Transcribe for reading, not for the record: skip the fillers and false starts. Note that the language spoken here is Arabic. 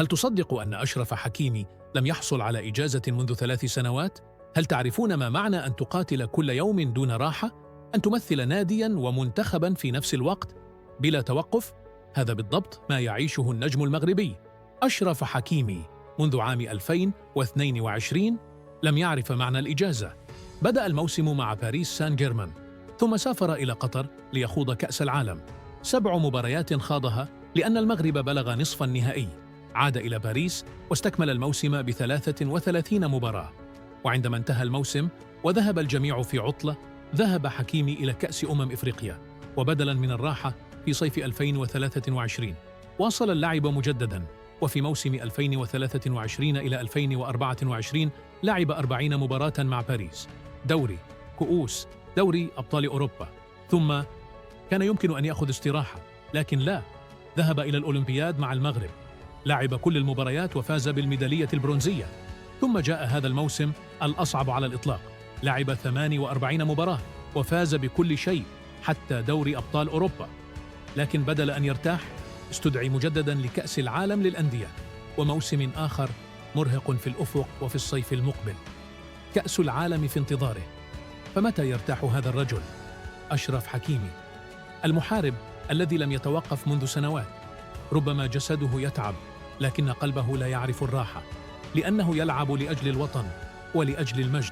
هل تصدق أن أشرف حكيمي لم يحصل على إجازة منذ 3 سنوات؟ هل تعرفون ما معنى أن تقاتل كل يوم دون راحة؟ أن تمثل نادياً ومنتخباً في نفس الوقت بلا توقف؟ هذا بالضبط ما يعيشه النجم المغربي أشرف حكيمي. منذ عام 2022 لم يعرف معنى الإجازة. بدأ الموسم مع باريس سان جيرمان، ثم سافر إلى قطر ليخوض كأس العالم. 7 مباريات خاضها لأن المغرب بلغ نصف النهائي. عاد إلى باريس واستكمل الموسم ب33 مباراة. وعندما انتهى الموسم وذهب الجميع في عطلة، ذهب حكيمي إلى كأس إفريقيا، وبدلاً من الراحة في صيف 2023 واصل اللعب مجدداً. وفي موسم 2023 إلى 2024 لعب 40 مباراة مع باريس، دوري، كؤوس، دوري أبطال أوروبا. ثم كان يمكن أن يأخذ استراحة، لكن لا، ذهب إلى الأولمبياد مع المغرب، لعب كل المباريات وفاز بالميدالية البرونزية. ثم جاء هذا الموسم الأصعب على الإطلاق، لعب 48 مباراة وفاز بكل شيء حتى دوري أبطال أوروبا. لكن بدل أن يرتاح، استدعي مجدداً لكأس العالم للأندية، وموسم آخر مرهق في الأفق وفي الصيف المقبل. كأس العالم في انتظاره. فمتى يرتاح هذا الرجل؟ أشرف حكيمي، المحارب الذي لم يتوقف منذ سنوات. ربما جسده يتعب، لكن قلبه لا يعرف الراحة، لأنه يلعب لأجل الوطن ولأجل المجد.